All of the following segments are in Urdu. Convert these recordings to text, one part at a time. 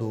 2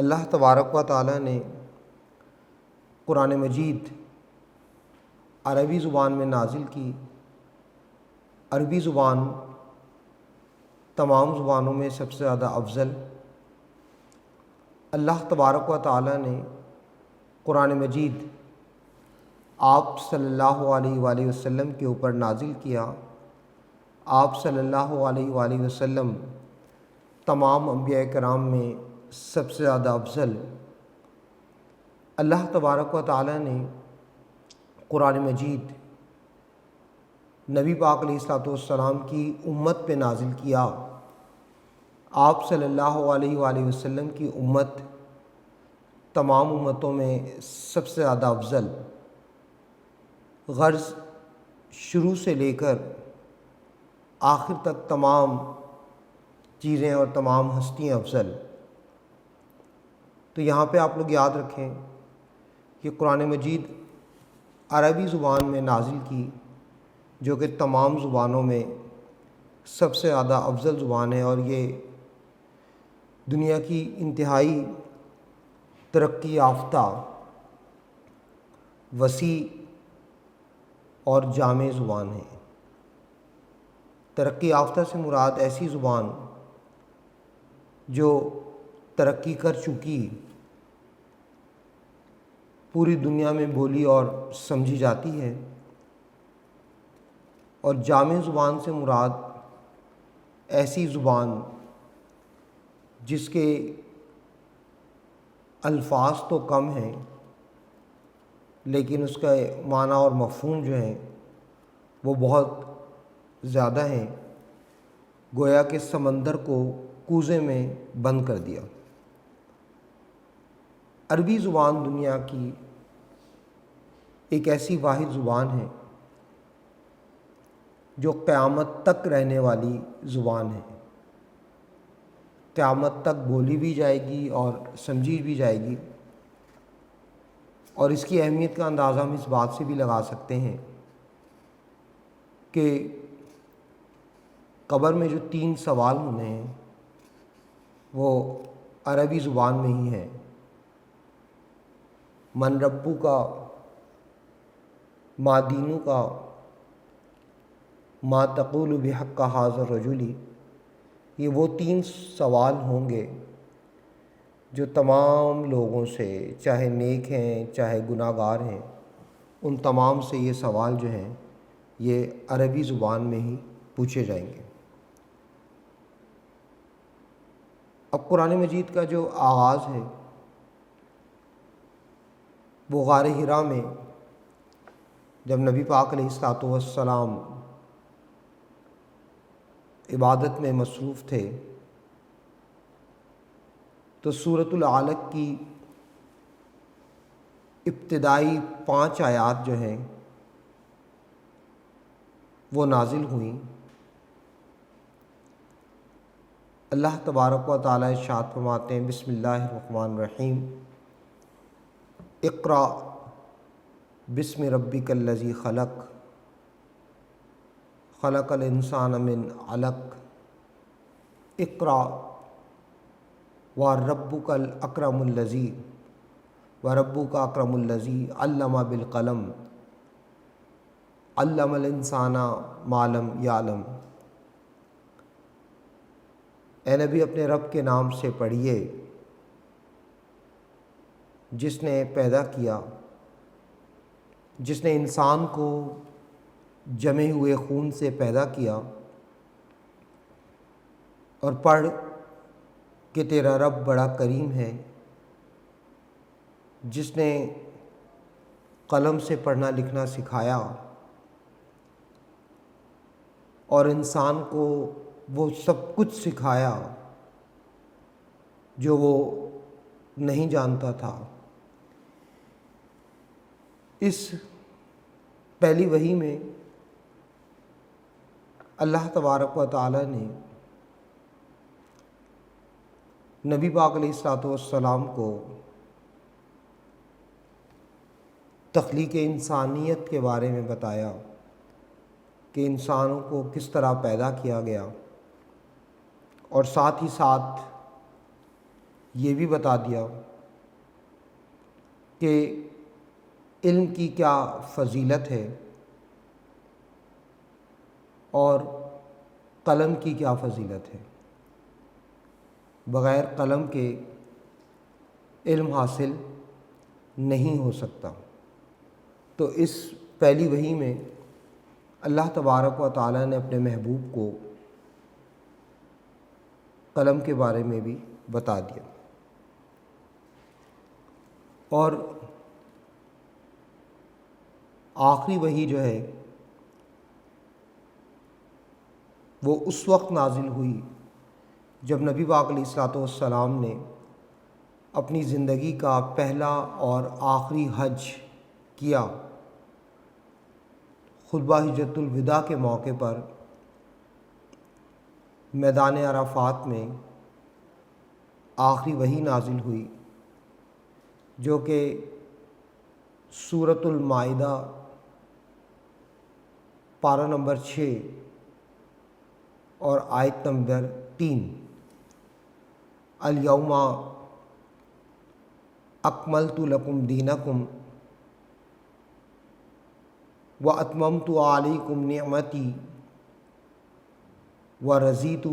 اللہ تبارک و تعالیٰ نے قرآن مجید عربی زبان میں نازل کی۔ عربی زبان تمام زبانوں میں سب سے زیادہ افضل۔ اللہ تبارک و تعالیٰ نے قرآن مجید آپ صلی اللہ علیہ وآلہ وسلم کے اوپر نازل کیا۔ آپ صلی اللہ علیہ وآلہ وسلم تمام انبیاء کرام میں سب سے زیادہ افضل۔ اللہ تبارک و تعالیٰ نے قرآن مجید نبی پاک علیہ الصلوۃ والسلام کی امت پہ نازل کیا۔ آپ صلی اللہ علیہ وآلہ وسلم کی امت تمام امتوں میں سب سے زیادہ افضل۔ غرض شروع سے لے کر آخر تک تمام چیزیں اور تمام ہستیاں افضل۔ تو یہاں پہ آپ لوگ یاد رکھیں کہ قرآن مجید عربی زبان میں نازل کی، جو کہ تمام زبانوں میں سب سے زیادہ افضل زبان ہے، اور یہ دنیا کی انتہائی ترقی یافتہ، وسیع اور جامع زبان ہے۔ ترقی یافتہ سے مراد ایسی زبان جو ترقی کر چکی، پوری دنیا میں بولی اور سمجھی جاتی ہے، اور جامع زبان سے مراد ایسی زبان جس کے الفاظ تو کم ہیں لیکن اس کا معنی اور مفہوم جو ہیں وہ بہت زیادہ ہیں، گویا کہ سمندر کو کوزے میں بند کر دیا۔ عربی زبان دنیا کی ایک ایسی واحد زبان ہے جو قیامت تک رہنے والی زبان ہے۔ قیامت تک بولی بھی جائے گی اور سمجھی بھی جائے گی، اور اس کی اہمیت کا اندازہ ہم اس بات سے بھی لگا سکتے ہیں کہ قبر میں جو 3 سوال ہونے ہیں وہ عربی زبان میں ہی ہیں۔ من ربو کا، ما دینو کا، ما تقول بحق ھذا الرجل، یہ وہ 3 سوال ہوں گے جو تمام لوگوں سے، چاہے نیک ہیں چاہے گناہ گار ہیں، ان تمام سے یہ سوال جو ہیں یہ عربی زبان میں ہی پوچھے جائیں گے۔ اب قرآن مجید کا جو آغاز ہے وہ غار حرا میں جب نبی پاک علیہ الصلوۃ والسلام عبادت میں مصروف تھے تو سورۃ العلق کی ابتدائی 5 آیات جو ہیں وہ نازل ہوئیں۔ اللہ تبارک و تعالیٰ ارشاد فرماتے ہیں، بسم اللہ الرحمن الرحیم، اقرأ بسم ربک الذی خلق، خلق الانسان من علق، اقرأ وربک الاکرم الذی، وربک اکرم الذی علم بالقلم، علم الانسان ما لم یعلم۔ اے نبی اپنے رب کے نام سے پڑھیے جس نے پیدا کیا، جس نے انسان کو جمے ہوئے خون سے پیدا کیا، اور پڑھ کہ تیرا رب بڑا کریم ہے، جس نے قلم سے پڑھنا لکھنا سکھایا اور انسان کو وہ سب کچھ سکھایا جو وہ نہیں جانتا تھا۔ اس پہلی وحی میں اللہ تبارک و تعالیٰ نے نبی پاک علیہ الصلوۃ والسلام کو تخلیق انسانیت کے بارے میں بتایا کہ انسانوں کو کس طرح پیدا کیا گیا، اور ساتھ ہی ساتھ یہ بھی بتا دیا کہ علم کی کیا فضیلت ہے اور قلم کی کیا فضیلت ہے۔ بغیر قلم کے علم حاصل نہیں ہو سکتا۔ تو اس پہلی وحی میں اللہ تبارک و تعالیٰ نے اپنے محبوب کو قلم کے بارے میں بھی بتا دیا، اور آخری وحی جو ہے وہ اس وقت نازل ہوئی جب نبی پاک علیہ الصلوۃ والسلام نے اپنی زندگی کا پہلا اور آخری حج کیا۔ خطبہ حجۃ الوداع کے موقع پر میدان عرفات میں آخری وحی نازل ہوئی، جو کہ سورۃ المائدہ پارہ نمبر 6 اور آیت نمبر 3، الیوم اکملت لکم دینکم واتممت علیکم نعمتی ورضیت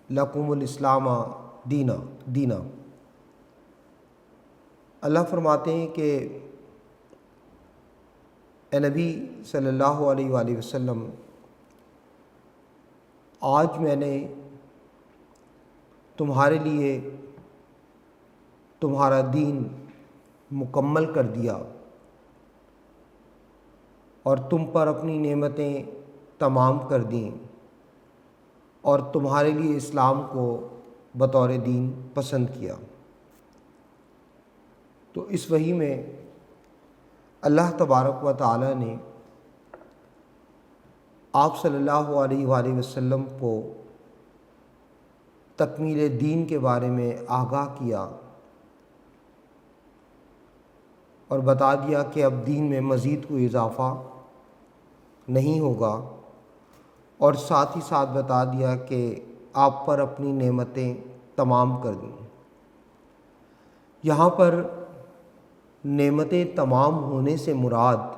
لکم الاسلام دینا۔ اللہ فرماتے ہیں کہ اے نبی صلی اللہ علیہ وآلہ وسلم، آج میں نے تمہارے لیے تمہارا دین مکمل کر دیا اور تم پر اپنی نعمتیں تمام کر دیں، اور تمہارے لیے اسلام کو بطور دین پسند کیا۔ تو اس وحی میں اللہ تبارک و تعالی نے آپ صلی اللہ علیہ وآلہ وسلم کو تکمیل دین کے بارے میں آگاہ کیا اور بتا دیا کہ اب دین میں مزید کوئی اضافہ نہیں ہوگا، اور ساتھ ہی ساتھ بتا دیا کہ آپ پر اپنی نعمتیں تمام کر دیں۔ یہاں پر نعمتیں تمام ہونے سے مراد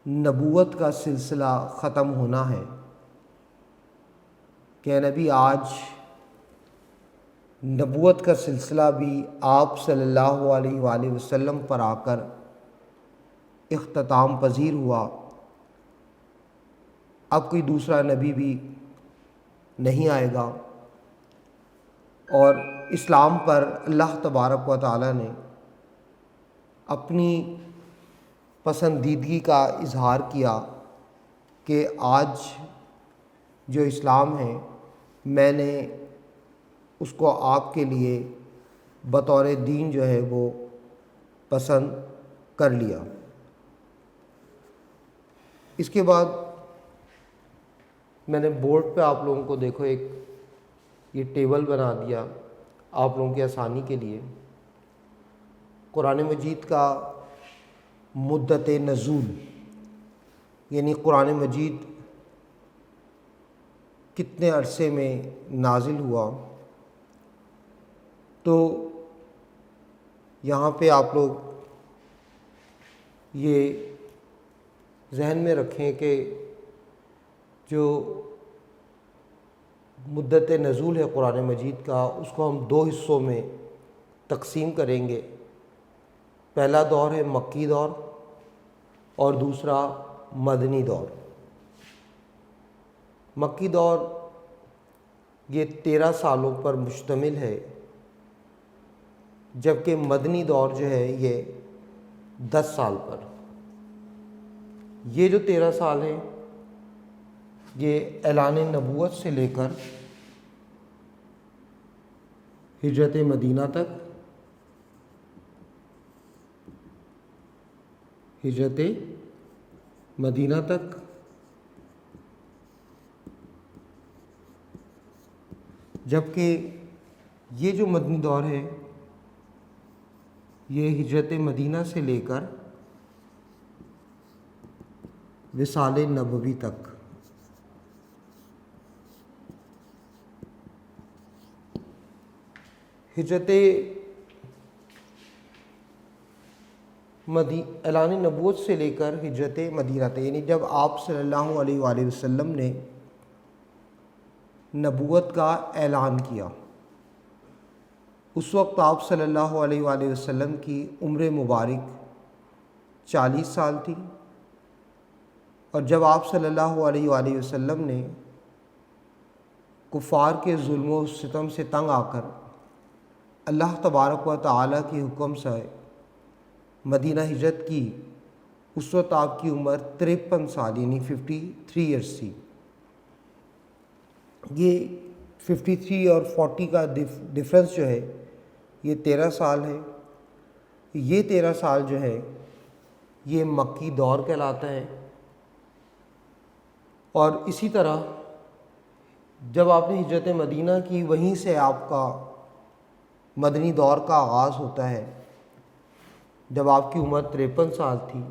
نبوت کا سلسلہ ختم ہونا ہے کہ نبی آج نبوت کا سلسلہ بھی آپ صلی اللہ علیہ وآلہ وسلم پر آ کر اختتام پذیر ہوا۔ اب کوئی دوسرا نبی بھی نہیں آئے گا، اور اسلام پر اللہ تبارک و تعالی نے اپنی پسندیدگی کا اظہار کیا کہ آج جو اسلام ہے میں نے اس کو آپ کے لیے بطور دین جو ہے وہ پسند کر لیا۔ اس کے بعد میں نے بورڈ پہ آپ لوگوں کو دیکھو ایک یہ ٹیبل بنا دیا آپ لوگوں کی آسانی کے لیے۔ قرآن مجید کا مدت نزول، یعنی قرآن مجید کتنے عرصے میں نازل ہوا، تو یہاں پہ آپ لوگ یہ ذہن میں رکھیں کہ جو مدت نزول ہے قرآن مجید کا، اس کو ہم دو حصوں میں تقسیم کریں گے۔ پہلا دور ہے مکی دور اور دوسرا مدنی دور۔ مکی دور یہ 13 سالوں پر مشتمل ہے، جبکہ مدنی دور جو ہے یہ 10 سال پر۔ یہ جو 13 سال ہیں یہ اعلان نبوت سے لے کر ہجرت مدینہ تک، جبکہ یہ جو مدنی دور ہے یہ ہجرت مدینہ سے لے کر وصال نبوی تک۔ ہجرت اعلان نبوت سے لے کر ہجرت مدینہ تک، یعنی جب آپ صلی اللہ علیہ وآلہ وسلم نے نبوت کا اعلان کیا، اس وقت آپ صلی اللہ علیہ وآلہ وسلم کی عمر مبارک 40 سال تھی، اور جب آپ صلی اللہ علیہ وآلہ وسلم نے کفار کے ظلم و ستم سے تنگ آ کر اللہ تبارک و تعالیٰ کے حکم سے مدینہ ہجرت کی، اس وقت آپ کی عمر 53 سال یعنی 53 ایئرس تھی۔ یہ 53 اور 40 کا ڈفرنس جو ہے یہ 13 سال ہے۔ یہ 13 سال جو ہے یہ مکی دور کہلاتا ہے، اور اسی طرح جب آپ نے ہجرت مدینہ کی، وہیں سے آپ کا مدنی دور کا آغاز ہوتا ہے، جب آپ کی عمر 53 سال تھی،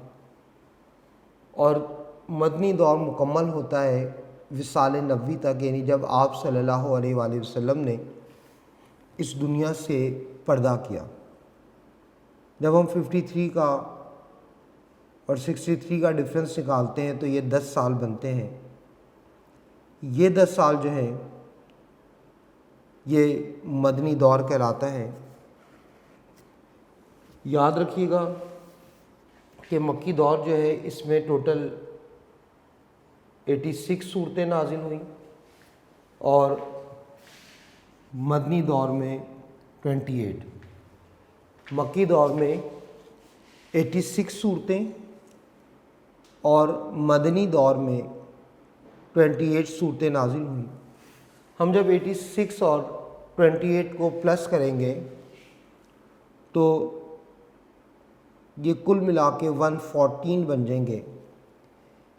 اور مدنی دور مکمل ہوتا ہے وصال نبوی تک، یعنی جب آپ صلی اللہ علیہ وآلہ وسلم نے اس دنیا سے پردہ کیا۔ جب ہم 53 کا اور 63 کا ڈفرنس نکالتے ہیں تو یہ 10 سال بنتے ہیں۔ یہ 10 سال جو ہیں یہ مدنی دور کہلاتا ہے۔ یاد رکھیے گا کہ مکی دور جو ہے اس میں ٹوٹل 86 صورتیں نازل ہوئیں، اور مدنی دور میں 28۔ مکی دور میں 86 صورتیں اور مدنی دور میں 28 صورتیں نازل ہوئیں۔ ہم جب 86 اور 28 کو پلس کریں گے تو یہ کل ملا کے 114 بن جائیں گے،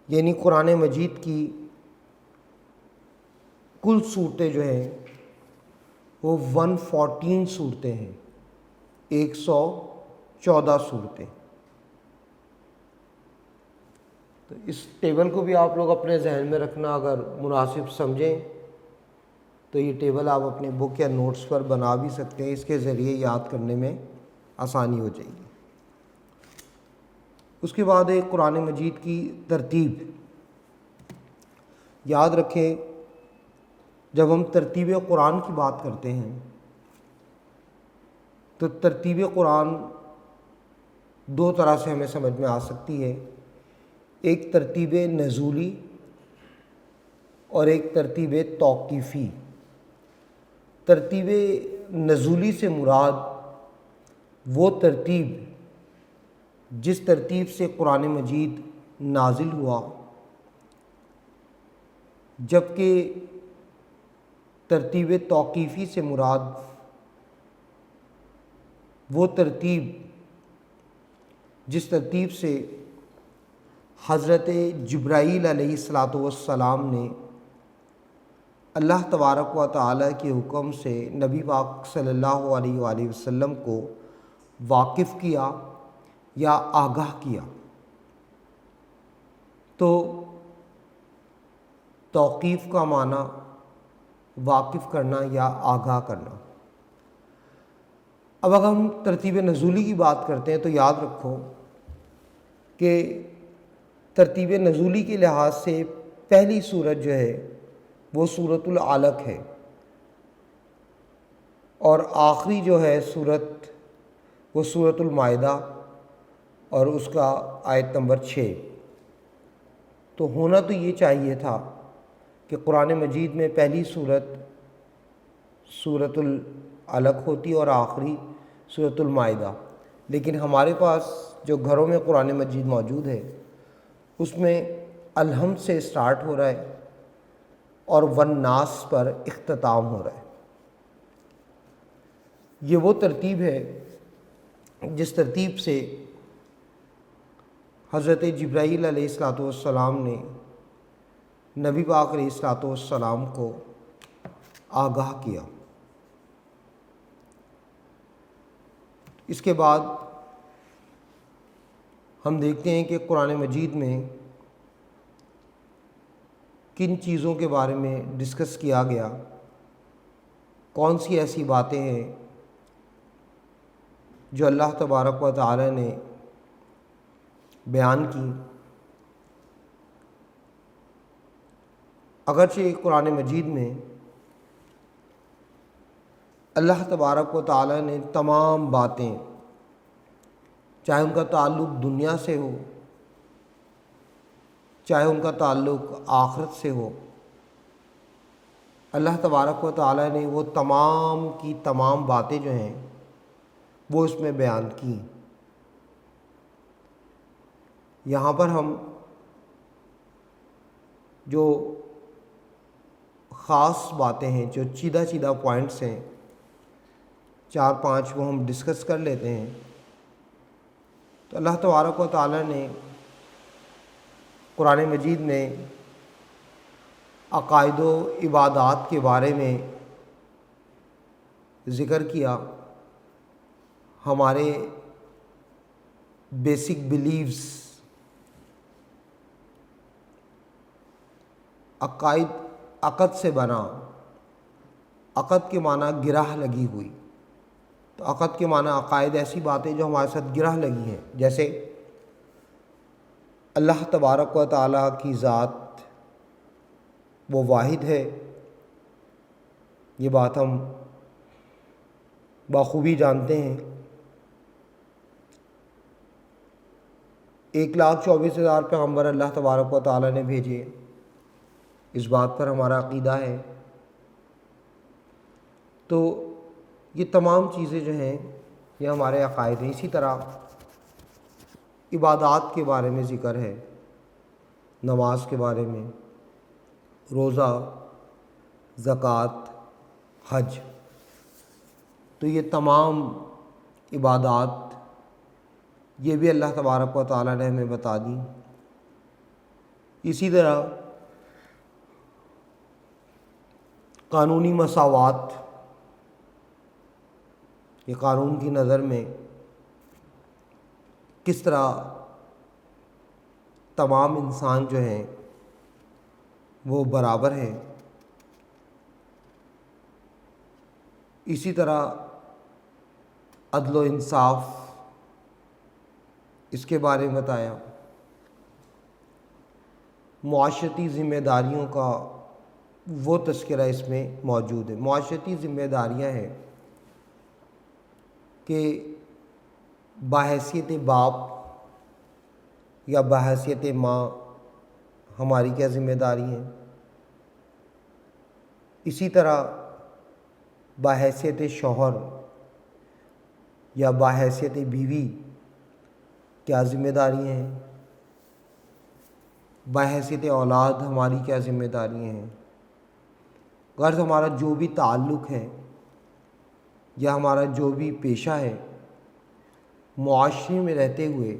یعنی قرآن مجید کی کل صورتیں جو ہیں وہ 114 صورتیں ہیں، 114 صورتیں۔ تو اس ٹیبل کو بھی آپ لوگ اپنے ذہن میں رکھنا، اگر مناسب سمجھیں تو یہ ٹیبل آپ اپنے بک یا نوٹس پر بنا بھی سکتے ہیں، اس کے ذریعے یاد کرنے میں آسانی ہو جائے گی۔ اس کے بعد ایک قرآن مجید کی ترتیب یاد رکھیں۔ جب ہم ترتیب قرآن کی بات کرتے ہیں تو ترتیب قرآن دو طرح سے ہمیں سمجھ میں آ سکتی ہے، ایک ترتیب نزولی اور ایک ترتیب توقیفی۔ ترتیب نزولی سے مراد وہ ترتیب جس ترتیب سے قرآن مجید نازل ہوا، جبکہ ترتیب توقیفی سے مراد وہ ترتیب جس ترتیب سے حضرت جبرائیل علیہ السلام نے اللہ تبارک و تعالیٰ کے حکم سے نبی پاک صلی اللہ علیہ وآلہ وسلم کو واقف کیا یا آگاہ کیا۔ تو توقیف کا معنی واقف کرنا یا آگاہ کرنا۔ اب اگر ہم ترتیب نزولی کی بات کرتے ہیں تو یاد رکھو کہ ترتیب نزولی کے لحاظ سے پہلی سورت جو ہے وہ سورۃ العلق ہے، اور آخری جو ہے سورت وہ سورۃ المائدہ اور اس کا آیت نمبر 6۔ تو ہونا تو یہ چاہیے تھا کہ قرآن مجید میں پہلی سورت سورۃ العلق ہوتی اور آخری سورۃ المائدہ، لیکن ہمارے پاس جو گھروں میں قرآن مجید موجود ہے اس میں الحمد سے سٹارٹ ہو رہا ہے اور والناس پر اختتام ہو رہا ہے۔ یہ وہ ترتیب ہے جس ترتیب سے حضرت جبرائیل علیہ السلام نے نبی پاک علیہ السلام کو آگاہ کیا۔ اس کے بعد ہم دیکھتے ہیں کہ قرآن مجید میں کن چیزوں کے بارے میں ڈسکس کیا گیا، کون سی ایسی باتیں ہیں جو اللہ تبارک و تعالی نے بیان کی، اگرچہ قرآن مجید میں اللہ تبارک و تعالی نے تمام باتیں، چاہے ان کا تعلق دنیا سے ہو، چاہے ان کا تعلق آخرت سے ہو، اللہ تبارک و تعالی نے وہ تمام کی تمام باتیں جو ہیں وہ اس میں بیان کی۔ یہاں پر ہم جو خاص باتیں ہیں، جو چیدہ چیدہ پوائنٹس ہیں، 4-5 وہ ہم ڈسکس کر لیتے ہیں۔ تو اللہ تبارک و تعالی نے قرآن مجید میں عقائد و عبادات کے بارے میں ذکر کیا، ہمارے بیسک بلیفز، عقائد عقد سے بنا، عقد کے معنی گرہ لگی ہوئی، تو عقد کے معنی عقائد ایسی باتیں جو ہمارے ساتھ گرہ لگی ہیں، جیسے اللہ تبارک و تعالیٰ کی ذات وہ واحد ہے، یہ بات ہم بخوبی جانتے ہیں۔ 1,24,000 پیغمبر اللہ تبارک و تعالیٰ نے بھیجے، اس بات پر ہمارا عقیدہ ہے۔ تو یہ تمام چیزیں جو ہیں یہ ہمارے عقائد ہیں۔ اسی طرح عبادات کے بارے میں ذکر ہے، نماز کے بارے میں، روزہ، زکوٰۃ، حج، تو یہ تمام عبادات یہ بھی اللہ تبارک و تعالیٰ نے ہمیں بتا دی۔ اسی طرح قانونی مساوات، یہ قانون کی نظر میں کس طرح تمام انسان جو ہیں وہ برابر ہیں۔ اسی طرح عدل و انصاف، اس کے بارے میں بتایا۔ معاشرتی ذمہ داریوں کا وہ تذکرہ اس میں موجود ہے۔ معاشرتی ذمہ داریاں ہیں کہ بحیثیت باپ یا بحیثیت ماں ہماری کیا ذمہ داری ہیں، اسی طرح بحیثیت شوہر یا بحیثیت بیوی کیا ذمہ داریاں ہیں، بحیثیت اولاد ہماری کیا ذمہ داریاں ہیں۔ غرض ہمارا جو بھی تعلق ہے یا ہمارا جو بھی پیشہ ہے، معاشرے میں رہتے ہوئے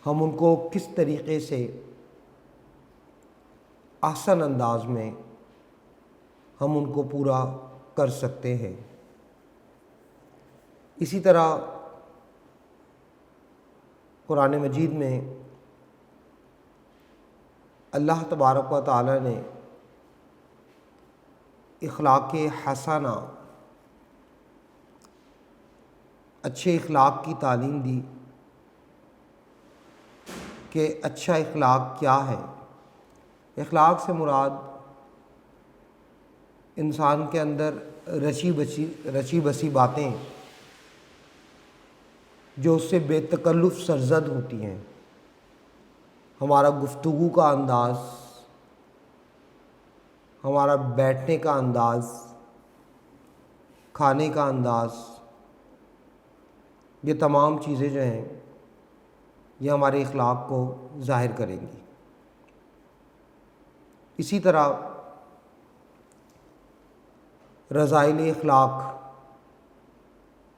ہم ان کو کس طریقے سے احسن انداز میں ہم ان کو پورا کر سکتے ہیں۔ اسی طرح قرآن مجید میں اللہ تبارک و تعالی نے اخلاق حسنہ، اچھے اخلاق کی تعلیم دی کہ اچھا اخلاق کیا ہے۔ اخلاق سے مراد انسان کے اندر رچی بسی باتیں جو اس سے بے تکلف سرزد ہوتی ہیں، ہمارا گفتگو کا انداز، ہمارا بیٹھنے کا انداز، کھانے کا انداز، یہ تمام چیزیں جو ہیں یہ ہمارے اخلاق کو ظاہر کریں گی۔ اسی طرح رذائل اخلاق،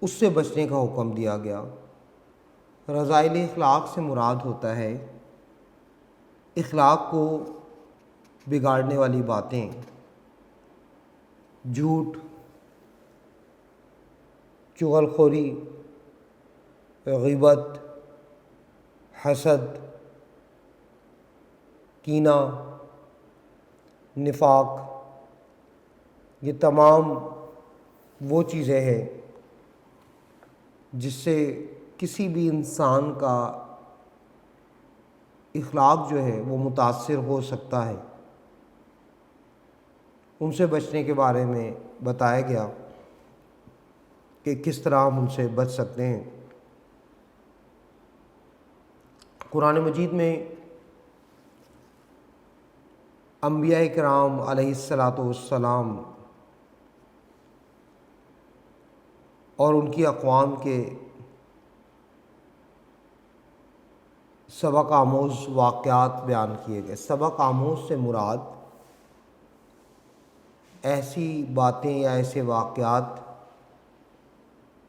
اس سے بچنے کا حکم دیا گیا۔ رذائل اخلاق سے مراد ہوتا ہے اخلاق کو بگاڑنے والی باتیں، جھوٹ، چغلخوری، غیبت، حسد، کینہ، نفاق، یہ تمام وہ چیزیں ہیں جس سے کسی بھی انسان کا اخلاق جو ہے وہ متاثر ہو سکتا ہے، ان سے بچنے کے بارے میں بتایا گیا کہ کس طرح ہم ان سے بچ سکتے ہیں۔ قرآن مجید میں انبیاء کرام علیہ الصلاۃ والسلام اور ان کی اقوام کے سبق آموز واقعات بیان کیے گئے۔ سبق آموز سے مراد ایسی باتیں یا ایسے واقعات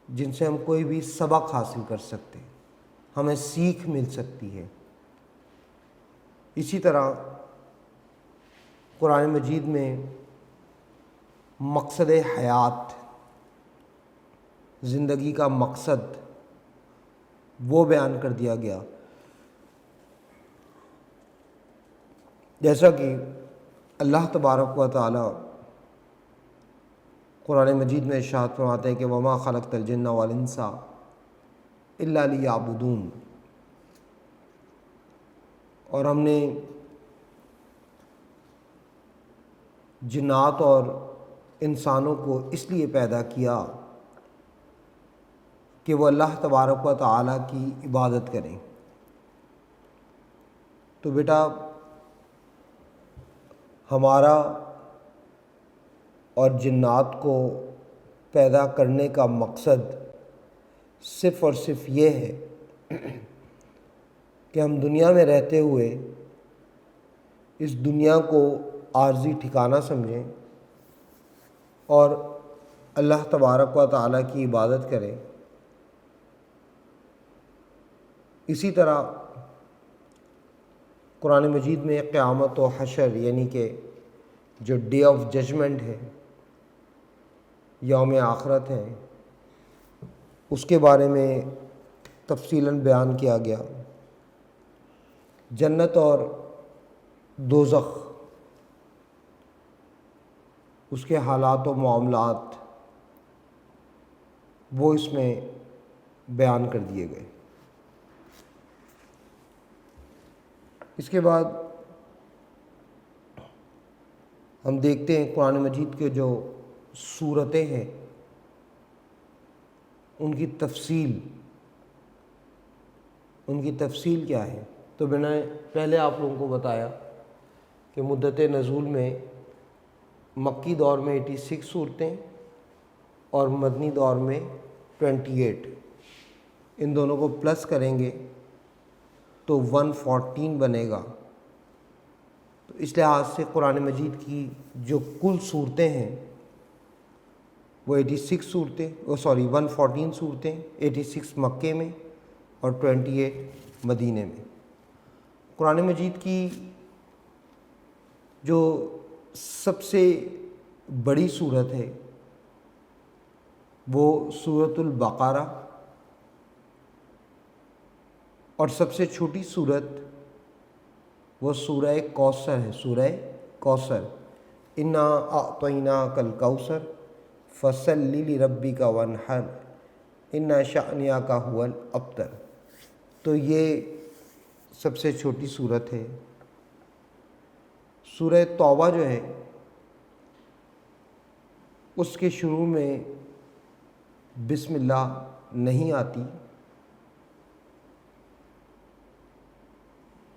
جن سے ہم کوئی بھی سبق حاصل کر سکتے ہیں، ہمیں سیکھ مل سکتی ہے۔ اسی طرح قرآن مجید میں مقصد حیات، زندگی کا مقصد، وہ بیان کر دیا گیا، جیسا کہ اللہ تبارک و تعالی قرآن مجید میں ارشاد فرماتے ہیں کہ وما خلقت الجن والانس الا لیعبدون، اور ہم نے جنات اور انسانوں کو اس لیے پیدا کیا کہ وہ اللہ تبارک و تعالی کی عبادت کریں۔ تو بیٹا ہمارا اور جنات کو پیدا کرنے کا مقصد صرف اور صرف یہ ہے کہ ہم دنیا میں رہتے ہوئے اس دنیا کو عارضی ٹھکانہ سمجھیں اور اللہ تبارک و تعالیٰ کی عبادت کریں۔ اسی طرح قرآن مجید میں قیامت و حشر یعنی کہ جو ڈے آف ججمنٹ ہے، یوم آخرت ہے، اس کے بارے میں تفصیلاً بیان کیا گیا۔ جنت اور دوزخ، اس کے حالات و معاملات وہ اس میں بیان کر دیے گئے۔ اس کے بعد ہم دیکھتے ہیں قرآن مجید کے جو سورتیں ہیں ان کی تفصیل کیا ہے۔ تو میں نے پہلے آپ لوگوں کو بتایا کہ مدت نزول میں مکی دور میں 86 صورتیں اور مدنی دور میں 28، ان دونوں کو پلس کریں گے تو 114 بنے گا۔ تو اس لحاظ سے قرآن مجید کی جو کل صورتیں ہیں وہ 114 صورتیں 86 مکے میں اور 28 مدینے میں۔ قرآن مجید کی جو سب سے بڑی صورت ہے وہ سورۃ البقرہ، اور سب سے چھوٹی صورت وہ سورہ کوثر ہے، سورہ کوثر۔ انا اعطیناک الکوثر فصلی لربک وانحر ان شانئک هو الابتر۔ تو یہ سب سے چھوٹی صورت ہے۔ سورہ توبہ جو ہے اس کے شروع میں بسم اللہ نہیں آتی۔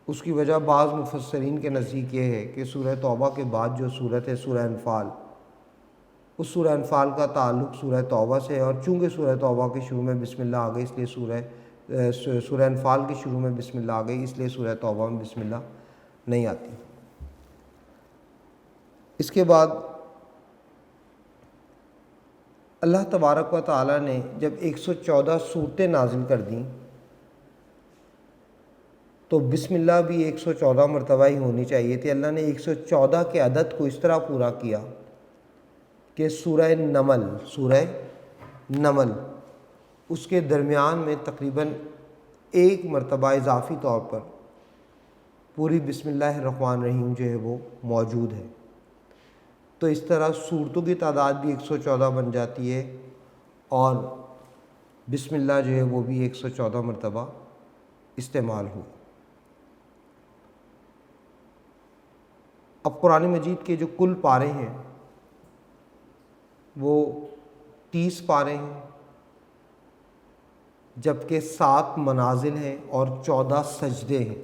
اس کی وجہ بعض مفسرین کے نزدیک یہ ہے کہ سورہ توبہ کے بعد جو صورت ہے سورہ انفال، اس سورہ انفال کا تعلق سورہ توبہ سے ہے، اور چونکہ سورہ توبہ کے شروع میں بسم اللہ آ گئی اس لیے سورہ انفال کے شروع میں بسم اللہ آ گئی، اس لیے سورہ توبہ میں بسم اللہ نہیں آتی۔ اس کے بعد اللہ تبارک و تعالیٰ نے جب 114 صورتیں نازل کر دیں تو بسم اللہ بھی 114 مرتبہ ہی ہونی چاہیے تھی۔ اللہ نے 114 کے عدد کو اس طرح پورا کیا کہ سورہ نمل اس کے درمیان میں تقریباً ایک مرتبہ اضافی طور پر پوری بسم اللہ الرحمن الرحیم جو ہے وہ موجود ہے۔ تو اس طرح صورتوں کی تعداد بھی 114 بن جاتی ہے، اور بسم اللہ جو ہے وہ بھی 114 مرتبہ استعمال ہوئی۔ اب قرآن مجید کے جو کل پارے ہیں وہ 30 پارے ہیں، جبکہ 7 منازل ہیں اور 14 سجدے ہیں۔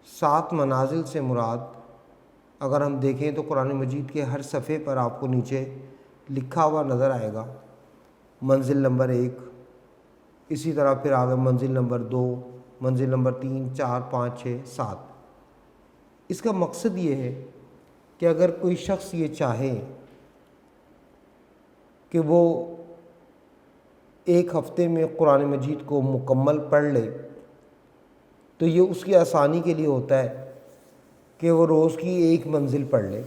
7 منازل سے مراد اگر ہم دیکھیں تو قرآن مجید کے ہر صفحے پر آپ کو نیچے لکھا ہوا نظر آئے گا، منزل نمبر 1، اسی طرح پھر آگے منزل نمبر 2، منزل نمبر 3، 4، 5، 6، 7۔ اس کا مقصد یہ ہے کہ اگر کوئی شخص یہ چاہے کہ وہ ایک ہفتے میں قرآن مجید کو مکمل پڑھ لے تو یہ اس کی آسانی کے لیے ہوتا ہے کہ وہ روز کی ایک منزل پڑھ لے۔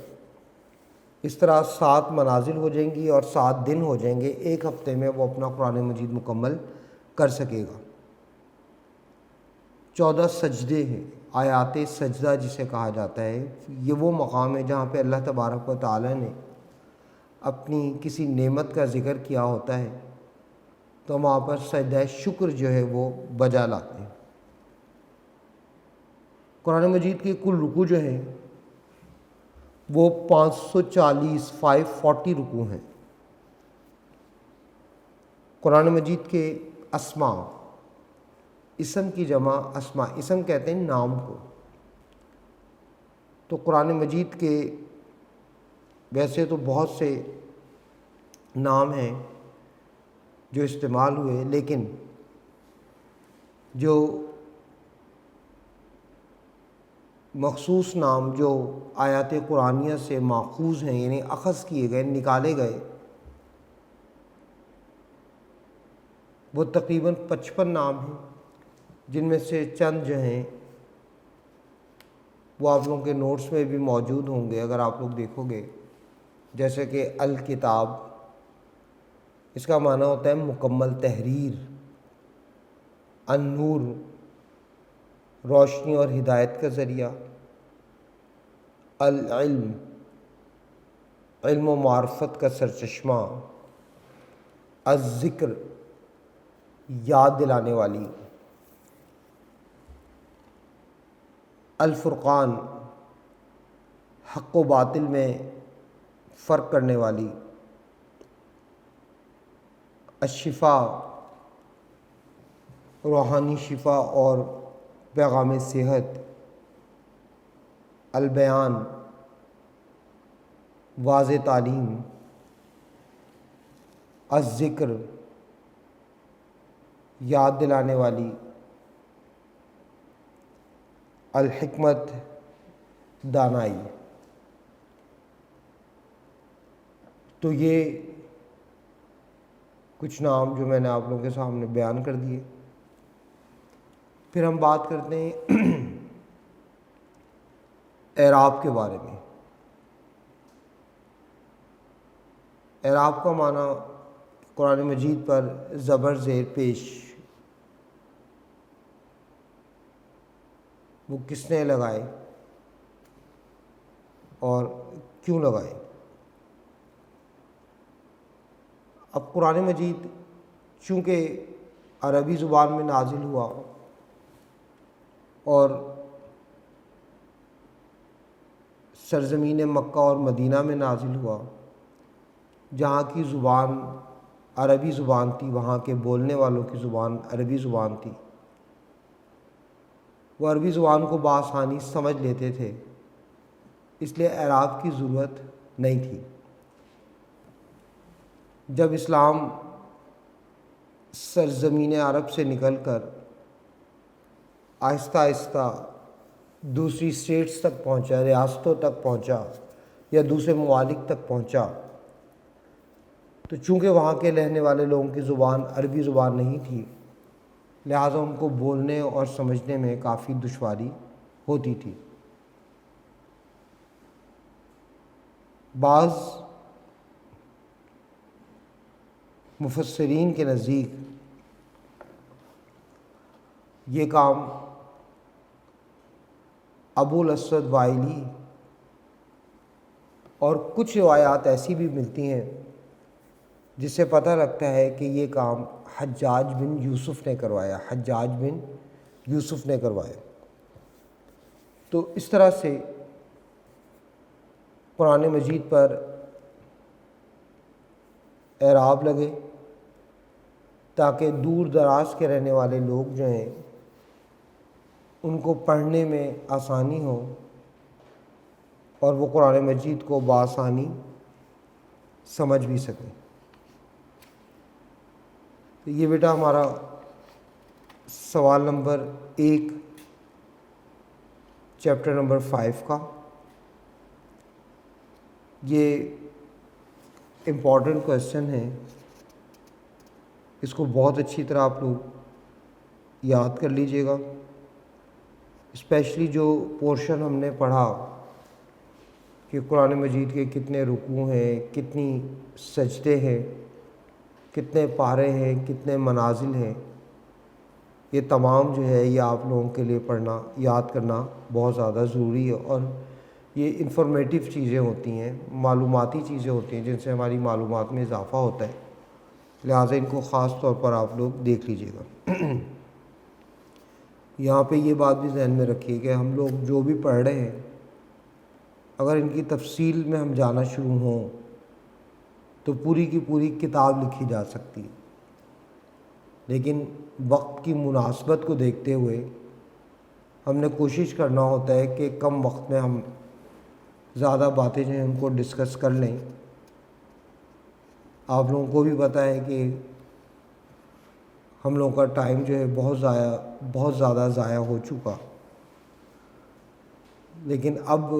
اس طرح 7 منازل ہو جائیں گی اور 7 دن ہو جائیں گے، ایک ہفتے میں وہ اپنا قرآن مجید مکمل کر سکے گا۔ 14 سجدے ہیں، آیات سجدہ جسے کہا جاتا ہے، یہ وہ مقام ہے جہاں پہ اللہ تبارک و تعالی نے اپنی کسی نعمت کا ذکر کیا ہوتا ہے تو وہاں پر سجدہ شکر جو ہے وہ بجا لاتے ہیں۔ قرآن مجید کے کل رکوع جو ہیں وہ 540 رکوع ہیں۔ قرآن مجید کے اسماء، اسم کی جمع اسماء، اسم کہتے ہیں نام کو۔ تو قرآن مجید کے ویسے تو بہت سے نام ہیں جو استعمال ہوئے، لیکن جو مخصوص نام جو آیات قرآنیہ سے ماخوذ ہیں، یعنی اخذ کیے گئے، نکالے گئے، وہ تقریباً 55 نام ہیں، جن میں سے چند جو ہیں وہ آپ لوگوں کے نوٹس میں بھی موجود ہوں گے اگر آپ لوگ دیکھو گے، جیسے کہ الکتاب، اس کا معنی ہوتا ہے مکمل تحریر، النور، روشنی اور ہدایت کا ذریعہ، العلم، علم و معرفت کا سرچشمہ، الذکر، یاد دلانے والی، الفرقان، حق و باطل میں فرق کرنے والی، الشفا، روحانی شفا اور پیغام صحت، البیان، واضح تعلیم، الذکر، یاد دلانے والی، الحکمت، دانائی۔ تو یہ کچھ نام جو میں نے آپ لوگوں کے سامنے بیان کر دیے۔ پھر ہم بات کرتے ہیں اعراب کے بارے میں۔ اعراب کا معنی قرآن مجید پر زبر زیر پیش وہ کس نے لگائے اور کیوں لگائے۔ اب قرآن مجید چونکہ عربی زبان میں نازل ہوا اور سرزمین مکہ اور مدینہ میں نازل ہوا، جہاں کی زبان عربی زبان تھی، وہاں کے بولنے والوں کی زبان عربی زبان تھی، وہ عربی زبان کو بآسانی سمجھ لیتے تھے، اس لیے اعراب کی ضرورت نہیں تھی۔ جب اسلام سرزمین عرب سے نکل کر آہستہ آہستہ دوسری اسٹیٹس تک پہنچا، ریاستوں تک پہنچا یا دوسرے ممالک تک پہنچا، تو چونکہ وہاں کے رہنے والے لوگوں کی زبان عربی زبان نہیں تھی، لہٰذا ان کو بولنے اور سمجھنے میں کافی دشواری ہوتی تھی۔ بعض مفسرین کے نزدیک یہ کام ابو الاسود وائلی اور کچھ روایات ایسی بھی ملتی ہیں جس سے پتہ لگتا ہے کہ یہ کام حجاج بن یوسف نے کروایا، حجاج بن یوسف نے کروایا۔ تو اس طرح سے قرآن مجید پر اعراب لگے تاکہ دور دراز کے رہنے والے لوگ جو ہیں ان کو پڑھنے میں آسانی ہو اور وہ قرآن مجید کو بآسانی سمجھ بھی سکیں۔ تو یہ بیٹا ہمارا سوال نمبر 1 چیپٹر نمبر 5 کا، یہ امپورٹنٹ کویسچن ہے، اس کو بہت اچھی طرح آپ لوگ یاد کر لیجئے گا۔ اسپیشلی جو پورشن ہم نے پڑھا کہ قرآن مجید کے کتنے رکوع ہیں، کتنی سجدے ہیں، کتنے پارے ہیں، کتنے منازل ہیں، یہ تمام جو ہے یہ آپ لوگوں کے لیے پڑھنا یاد کرنا بہت زیادہ ضروری ہے، اور یہ انفارمیٹیو چیزیں ہوتی ہیں، معلوماتی چیزیں ہوتی ہیں جن سے ہماری معلومات میں اضافہ ہوتا ہے، لہٰذا ان کو خاص طور پر آپ لوگ دیکھ لیجئے گا۔ یہاں پہ یہ بات بھی ذہن میں رکھیے کہ ہم لوگ جو بھی پڑھ رہے ہیں اگر ان کی تفصیل میں ہم جانا شروع ہوں تو پوری کی پوری کتاب لکھی جا سکتی ہے، لیکن وقت کی مناسبت کو دیکھتے ہوئے ہم نے کوشش کرنا ہوتا ہے کہ کم وقت میں ہم زیادہ باتیں جو ہیں ان کو ڈسکس کر لیں۔ آپ لوگوں کو بھی پتہ ہے کہ ہم لوگوں کا ٹائم جو ہے بہت زیادہ ضائع ہو چکا، لیکن اب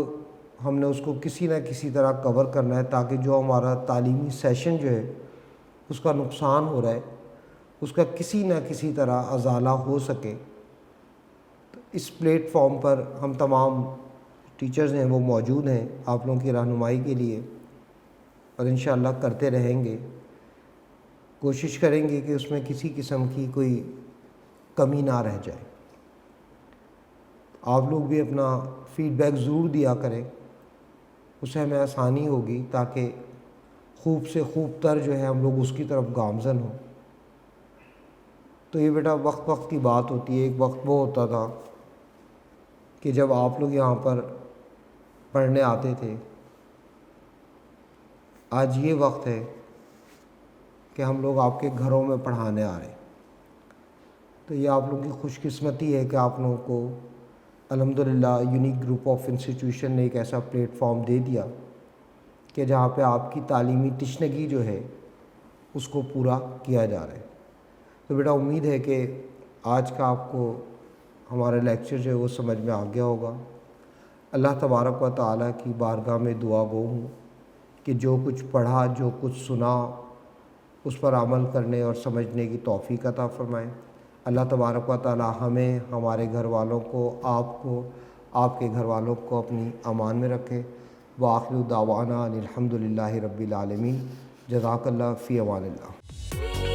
ہم نے اس کو کسی نہ کسی طرح کور کرنا ہے تاکہ جو ہمارا تعلیمی سیشن جو ہے اس کا نقصان ہو رہا ہے اس کا کسی نہ کسی طرح ازالہ ہو سکے۔ تو اس پلیٹ فارم پر ہم تمام ٹیچرز ہیں وہ موجود ہیں آپ لوگوں کی رہنمائی کے لیے، اور انشاءاللہ کرتے رہیں گے، کوشش کریں گے کہ اس میں کسی قسم کی کوئی کمی نہ رہ جائے۔ آپ لوگ بھی اپنا فیڈ بیک ضرور دیا کریں، اس سے ہمیں آسانی ہوگی تاکہ خوب سے خوب تر جو ہے ہم لوگ اس کی طرف گامزن ہوں۔ تو یہ بیٹا وقت کی بات ہوتی ہے، ایک وقت وہ ہوتا تھا کہ جب آپ لوگ یہاں پر پڑھنے آتے تھے، آج یہ وقت ہے کہ ہم لوگ آپ کے گھروں میں پڑھانے آ رہے ہیں۔ تو یہ آپ لوگوں کی خوش قسمتی ہے کہ آپ لوگوں کو الحمدللہ یونیک گروپ آف انسٹیٹیوشن نے ایک ایسا پلیٹ فارم دے دیا کہ جہاں پہ آپ کی تعلیمی تشنگی جو ہے اس کو پورا کیا جا رہا ہے۔ تو بیٹا امید ہے کہ آج کا آپ کو ہمارا لیکچر جو ہے وہ سمجھ میں آ گیا ہوگا۔ اللہ تبارک و تعالیٰ کی بارگاہ میں دعا گو ہوں کہ جو کچھ پڑھا، جو کچھ سنا، اس پر عمل کرنے اور سمجھنے کی توفیق عطا فرمائیں۔ اللہ تبارک و تعالیٰ ہمیں، ہمارے گھر والوں کو، آپ کو، آپ کے گھر والوں کو اپنی امان میں رکھے۔ وآخر دعوانا الحمدللہ رب العالمین۔ جزاک اللہ، فی امان اللہ۔